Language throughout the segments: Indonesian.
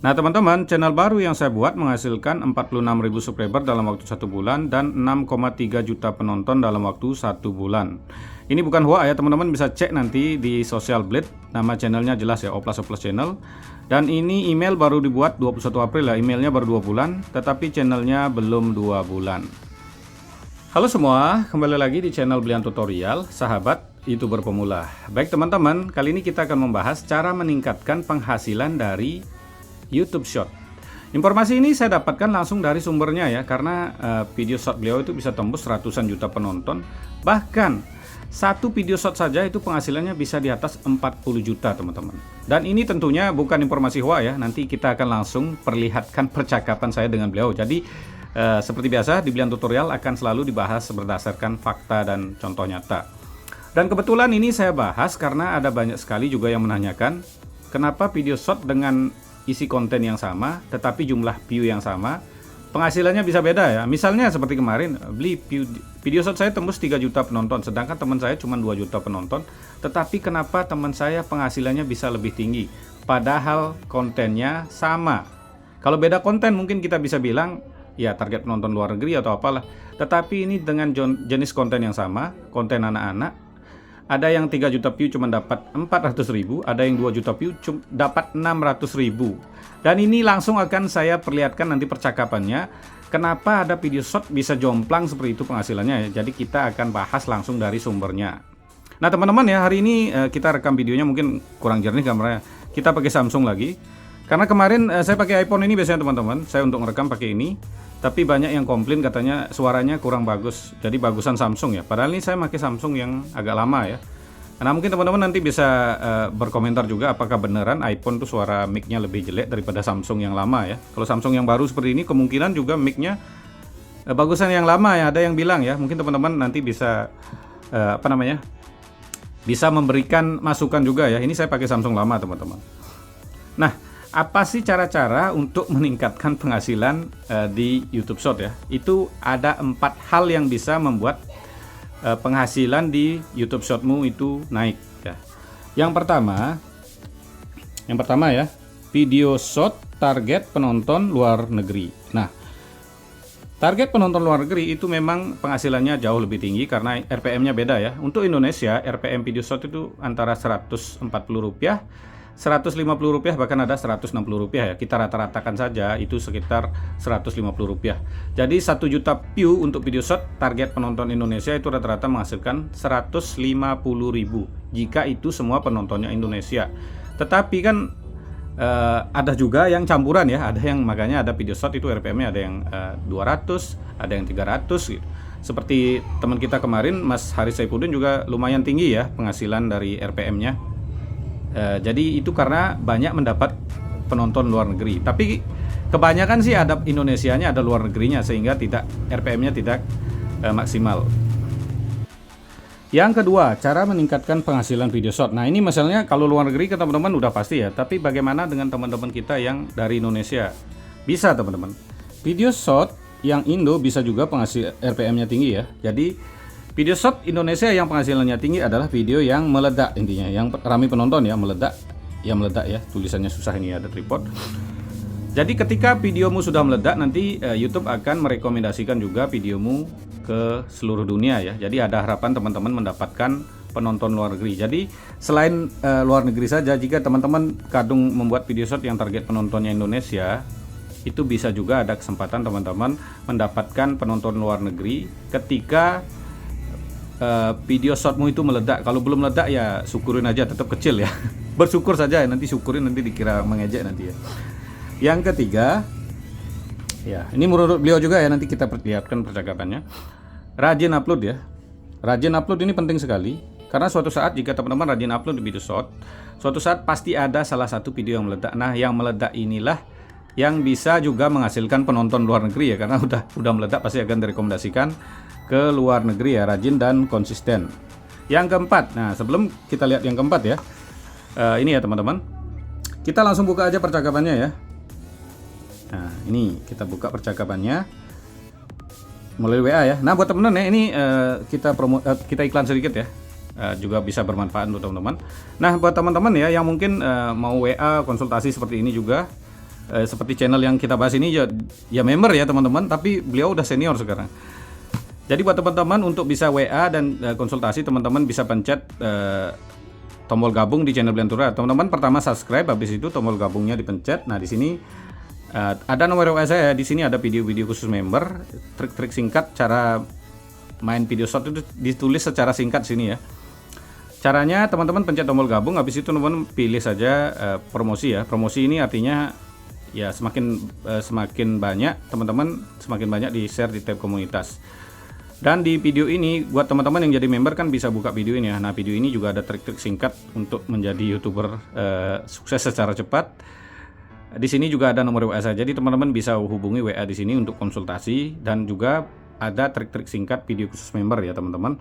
Nah teman-teman, channel baru yang saya buat menghasilkan 46.000 subscriber dalam waktu 1 bulan dan 6,3 juta penonton dalam waktu 1 bulan. Ini bukan hoax ya teman-teman, bisa cek nanti di Social Blade. Nama channelnya jelas ya, Oplas Channel. Dan ini email baru dibuat 21 April ya, emailnya baru 2 bulan, tetapi channelnya belum 2 bulan. Halo semua, kembali lagi di channel Blian Tutorial, sahabat YouTuber pemula. Baik teman-teman, kali ini kita akan membahas cara meningkatkan penghasilan dari YouTube Short. Informasi ini saya dapatkan langsung dari sumbernya ya, karena video short beliau itu bisa tembus ratusan juta penonton. Bahkan satu video short saja itu penghasilannya bisa di atas 40 juta teman-teman. Dan ini tentunya bukan informasi hoax ya, nanti kita akan langsung perlihatkan percakapan saya dengan beliau. Jadi seperti biasa di Blian Tutorial akan selalu dibahas berdasarkan fakta dan contoh nyata. Dan kebetulan ini saya bahas karena ada banyak sekali juga yang menanyakan kenapa video short dengan isi konten yang sama tetapi jumlah view yang sama penghasilannya bisa beda ya. Misalnya seperti kemarin beli video short saya tembus 3 juta penonton, sedangkan teman saya cuma 2 juta penonton, tetapi kenapa teman saya penghasilannya bisa lebih tinggi padahal kontennya sama. Kalau beda konten mungkin kita bisa bilang ya target penonton luar negeri atau apalah, tetapi ini dengan jenis konten yang sama, konten anak-anak, ada yang 3 juta view cuma dapat 400.000, ada yang 2 juta view cuma dapat 600.000. Dan ini langsung akan saya perlihatkan nanti percakapannya, kenapa ada video short bisa jomplang seperti itu penghasilannya ya. Jadi kita akan bahas langsung dari sumbernya. Nah teman-teman ya, hari ini kita rekam videonya mungkin kurang jernih kameranya. Kita pakai Samsung lagi, karena kemarin saya pakai iPhone ini biasanya teman-teman, saya untuk merekam pakai ini. Tapi banyak yang komplain katanya suaranya kurang bagus, jadi bagusan Samsung ya. Padahal ini saya pakai Samsung yang agak lama ya. Nah mungkin teman-teman nanti bisa berkomentar juga apakah beneran iPhone tuh suara mic-nya lebih jelek daripada Samsung yang lama ya. Kalau Samsung yang baru seperti ini kemungkinan juga mic-nya bagusan yang lama ya. Ada yang bilang ya. Mungkin teman-teman nanti bisa bisa memberikan masukan juga ya. Ini saya pakai Samsung lama teman-teman. Nah, apa sih cara-cara untuk meningkatkan penghasilan di YouTube Short ya? Itu ada 4 hal yang bisa membuat penghasilan di YouTube Shortmu itu naik ya. Yang pertama ya, video short target penonton luar negeri. Nah, target penonton luar negeri itu memang penghasilannya jauh lebih tinggi karena RPM-nya beda ya. Untuk Indonesia, RPM video short itu antara Rp140, Rp150, bahkan ada Rp160 ya. Kita rata-ratakan saja itu sekitar Rp150. Jadi 1 juta view untuk video short target penonton Indonesia itu rata-rata menghasilkan Rp150.000 jika itu semua penontonnya Indonesia. Tetapi kan ada juga yang campuran ya, ada yang makanya ada video short itu RPM-nya ada yang 200, ada yang 300 gitu. Seperti teman kita kemarin Mas Haris Saifuddin juga lumayan tinggi ya penghasilan dari RPM-nya. Jadi itu karena banyak mendapat penonton luar negeri. Tapi kebanyakan sih ada Indonesianya, ada luar negerinya, sehingga tidak RPM-nya tidak maksimal. Yang kedua, cara meningkatkan penghasilan video short. Nah ini misalnya kalau luar negeri ke teman-teman udah pasti ya. Tapi bagaimana dengan teman-teman kita yang dari Indonesia? Bisa teman-teman. Video short yang Indo bisa juga penghasil RPM-nya tinggi ya. Jadi video short Indonesia yang penghasilannya tinggi adalah video yang meledak, intinya yang ramai penonton ya, meledak ya, tulisannya susah ini, ada tripod. Jadi ketika videomu sudah meledak, nanti YouTube akan merekomendasikan juga videomu ke seluruh dunia ya. Jadi ada harapan teman-teman mendapatkan penonton luar negeri. Jadi selain luar negeri saja, jika teman-teman kadung membuat video short yang target penontonnya Indonesia, itu bisa juga ada kesempatan teman-teman mendapatkan penonton luar negeri ketika video shortmu itu meledak. Kalau belum meledak ya syukurin aja, tetap kecil ya. Bersyukur saja ya, nanti syukurin, nanti dikira mengejek nanti ya. Yang ketiga ya, ini menurut beliau juga ya, nanti kita perlihatkan percakapannya. Rajin upload ya. Rajin upload ini penting sekali, karena suatu saat jika teman-teman rajin upload di video short, suatu saat pasti ada salah satu video yang meledak. Nah yang meledak inilah yang bisa juga menghasilkan penonton luar negeri ya, karena udah meledak pasti akan direkomendasikan ke luar negeri ya. Rajin dan konsisten. Yang keempat, nah sebelum kita lihat yang keempat ya, ini ya teman-teman, kita langsung buka aja percakapannya ya. Nah ini kita buka percakapannya melalui WA ya. Nah buat teman-teman ya, ini kita iklan sedikit ya, juga bisa bermanfaat untuk teman-teman. Nah buat teman-teman ya yang mungkin mau WA konsultasi seperti ini juga, seperti channel yang kita bahas ini ya member ya teman-teman, tapi beliau udah senior sekarang. Jadi buat teman-teman untuk bisa WA dan konsultasi, teman-teman bisa pencet tombol gabung di channel Blentura. Teman-teman pertama subscribe, habis itu tombol gabungnya dipencet. Nah, di sini ada nomor WA saya. Di sini ada video-video khusus member, trik-trik singkat cara main video shot itu ditulis secara singkat sini ya. Caranya teman-teman pencet tombol gabung, habis itu teman-teman pilih saja promosi ya. Promosi ini artinya ya semakin banyak teman-teman, semakin banyak di share di tab komunitas. Dan di video ini buat teman-teman yang jadi member kan bisa buka video ini ya. Nah, video ini juga ada trik-trik singkat untuk menjadi YouTuber sukses secara cepat. Di sini juga ada nomor WA saya. Jadi teman-teman bisa hubungi WA di sini untuk konsultasi, dan juga ada trik-trik singkat video khusus member ya teman-teman.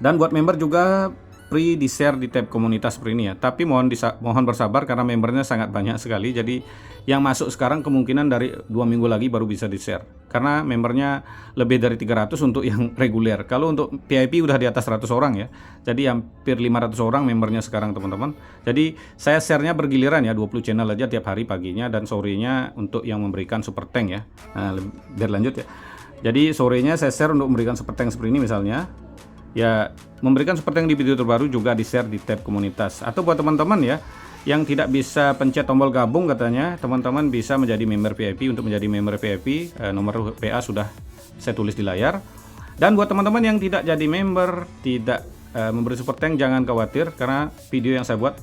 Dan buat member juga free di share di tab komunitas seperti ini ya. Tapi mohon bersabar karena membernya sangat banyak sekali. Jadi yang masuk sekarang kemungkinan dari 2 minggu lagi baru bisa di share. Karena membernya lebih dari 300 untuk yang reguler. Kalau untuk VIP udah di atas 100 orang ya. Jadi hampir 500 orang membernya sekarang teman-teman. Jadi saya share-nya bergiliran ya, 20 channel aja tiap hari paginya, dan sorenya untuk yang memberikan super tank ya. Nah, biar lanjut ya. Jadi sorenya saya share untuk memberikan super tank seperti ini misalnya. Ya, memberikan super tank di video terbaru juga di share di tab komunitas. Atau buat teman-teman ya yang tidak bisa pencet tombol gabung katanya, teman-teman bisa menjadi member VIP. Untuk menjadi member VIP, nomor WA sudah saya tulis di layar. Dan buat teman-teman yang tidak jadi member, tidak memberi super tank, jangan khawatir karena video yang saya buat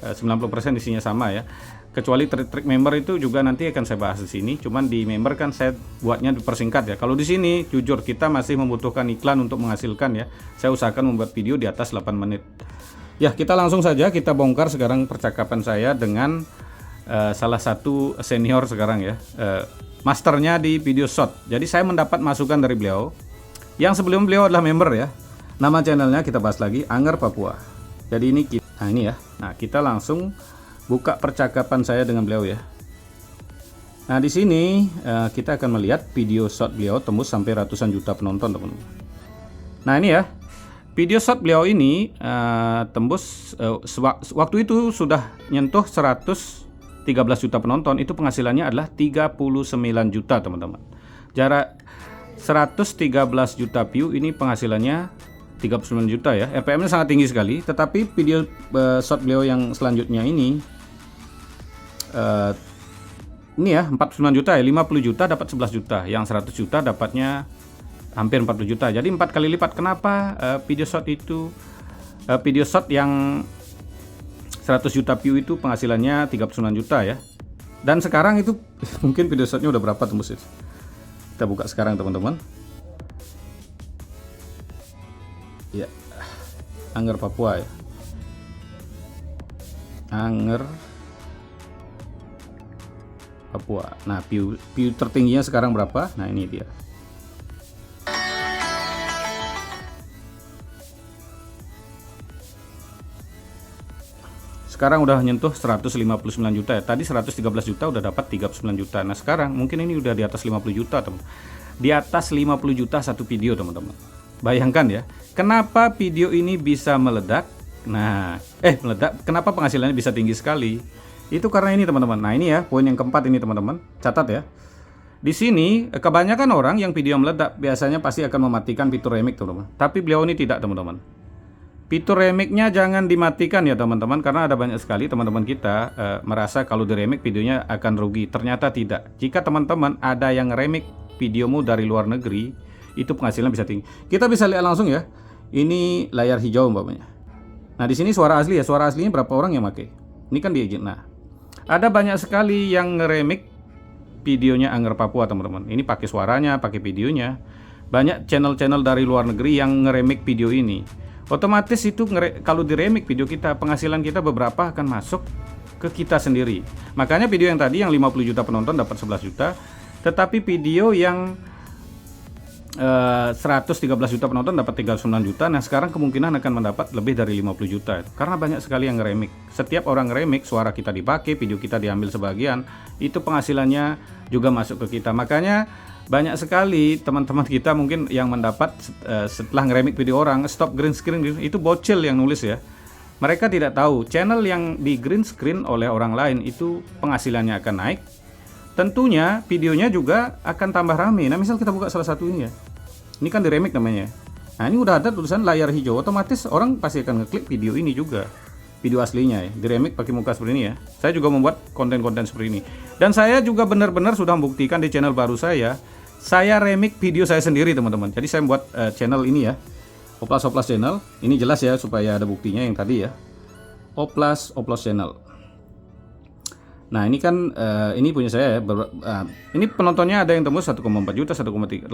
90% isinya sama ya. Kecuali trik-trik member itu juga nanti akan saya bahas di sini. Cuman di member kan saya buatnya dipersingkat ya. Kalau di sini jujur kita masih membutuhkan iklan untuk menghasilkan ya. Saya usahakan membuat video di atas 8 menit. Ya, kita langsung saja kita bongkar sekarang percakapan saya dengan salah satu senior sekarang ya. Masternya di video shot. Jadi saya mendapat masukan dari beliau. Yang sebelum beliau adalah member ya. Nama channelnya kita bahas lagi, Anger Papua. Jadi nah ini ya. Nah, kita langsung buka percakapan saya dengan beliau ya. Nah, di sini kita akan melihat video shot beliau tembus sampai ratusan juta penonton teman-teman. Nah, ini ya. Video shot beliau ini tembus waktu itu sudah nyentuh 113 juta penonton. Itu penghasilannya adalah 39 juta teman-teman. Jarak 113 juta view, ini penghasilannya 39 juta ya. RPM-nya sangat tinggi sekali. Tetapi video shot beliau yang selanjutnya ini ya 49 juta ya, 50 juta dapat 11 juta, yang 100 juta dapatnya hampir 40 juta. Jadi 4 kali lipat. Kenapa video shot itu video shot yang 100 juta view itu penghasilannya 39 juta ya. Dan sekarang itu mungkin video shotnya udah berapa tembus itu. Kita buka sekarang teman-teman. Ya. Anger Papua ya. Anger Papua. Nah, view tertingginya sekarang berapa? Nah, ini dia. Sekarang udah nyentuh 159 juta ya. Tadi 113 juta udah dapat 39 juta. Nah, sekarang mungkin ini udah di atas 50 juta, teman. Di atas 50 juta satu video, teman-teman. Bayangkan ya. Kenapa video ini bisa meledak? Nah, meledak. Kenapa penghasilannya bisa tinggi sekali? Itu karena ini teman-teman. Nah, ini ya poin yang keempat ini teman-teman. Catat ya. Di sini kebanyakan orang yang video meledak biasanya pasti akan mematikan fitur remix teman-teman. Tapi beliau ini tidak teman-teman. Fitur remix-nya jangan dimatikan ya teman-teman, karena ada banyak sekali teman-teman kita merasa kalau di remix videonya akan rugi. Ternyata tidak. Jika teman-teman ada yang remix videomu dari luar negeri, itu penghasilan bisa tinggi. Kita bisa lihat langsung ya. Ini layar hijau umpamanya. Nah, di sini suara asli ya. Suara aslinya berapa orang yang pakai? Ini kan diizin. Nah, ada banyak sekali yang ngeremik videonya Anger Papua teman-teman. Ini pakai suaranya, pakai videonya. Banyak channel-channel dari luar negeri yang ngeremik video ini. Otomatis itu kalau diremik video kita, penghasilan kita beberapa akan masuk ke kita sendiri. Makanya video yang tadi yang 50 juta penonton dapat 11 juta. Tetapi video yang 113 juta penonton dapat 39 juta. Nah, sekarang kemungkinan akan mendapat lebih dari 50 juta karena banyak sekali yang ngeremik. Setiap orang ngeremik, suara kita dipakai, video kita diambil sebagian, itu penghasilannya juga masuk ke kita. Makanya banyak sekali teman-teman kita mungkin yang mendapat setelah ngeremik video orang, stop green screen itu bocil yang nulis ya. Mereka tidak tahu channel yang di green screen oleh orang lain itu penghasilannya akan naik. Tentunya videonya juga akan tambah rame. Nah, misal kita buka salah satu ini ya. Ini kan di remake namanya. Nah, ini udah ada tulisan layar hijau, otomatis orang pasti akan ngeklik video ini juga. Video aslinya ya, di remake pakai muka seperti ini ya. Saya juga membuat konten-konten seperti ini. Dan saya juga benar-benar sudah membuktikan di channel baru saya remake video saya sendiri, teman-teman. Jadi saya membuat channel ini ya. Oplas channel. Ini jelas ya supaya ada buktinya yang tadi ya. Oplas channel. Nah, ini kan ini punya saya ya. Ini penontonnya ada yang tembus 1,4 juta, 1,900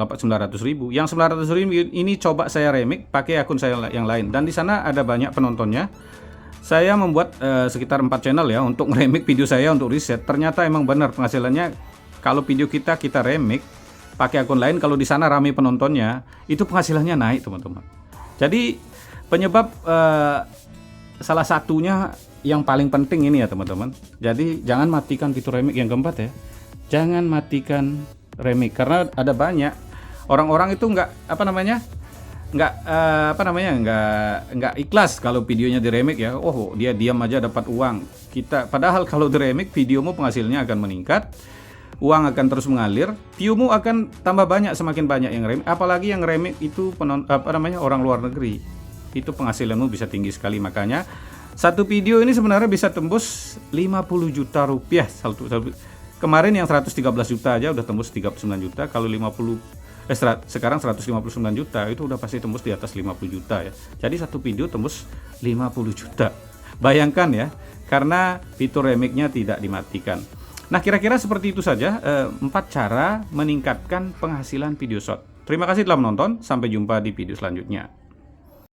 ribu. Yang 900 ribu ini coba saya remake pakai akun saya yang lain. Dan di sana ada banyak penontonnya. Saya membuat sekitar 4 channel ya untuk remake video saya untuk riset. Ternyata emang benar penghasilannya kalau video kita remake pakai akun lain, kalau di sana rame penontonnya, itu penghasilannya naik, teman-teman. Jadi penyebab salah satunya yang paling penting ini ya, teman-teman. Jadi jangan matikan fitur remake yang keempat ya. Jangan matikan remake karena ada banyak orang-orang itu nggak ikhlas kalau videonya di remake ya. Oh, dia diam aja dapat uang. Padahal kalau di remake videomu penghasilnya akan meningkat, uang akan terus mengalir, viewmu akan tambah banyak, semakin banyak yang remake. Apalagi yang remake itu orang luar negeri. Itu penghasilanmu bisa tinggi sekali. Makanya satu video ini sebenarnya bisa tembus 50 juta rupiah. Kemarin yang 113 juta aja udah tembus 39 juta. Kalau sekarang 159 juta, itu udah pasti tembus di atas 50 juta ya. Jadi satu video tembus 50 juta. Bayangkan ya, karena fitur remake-nya tidak dimatikan. Nah, kira-kira seperti itu saja 4 cara meningkatkan penghasilan video short. Terima kasih telah menonton. Sampai jumpa di video selanjutnya.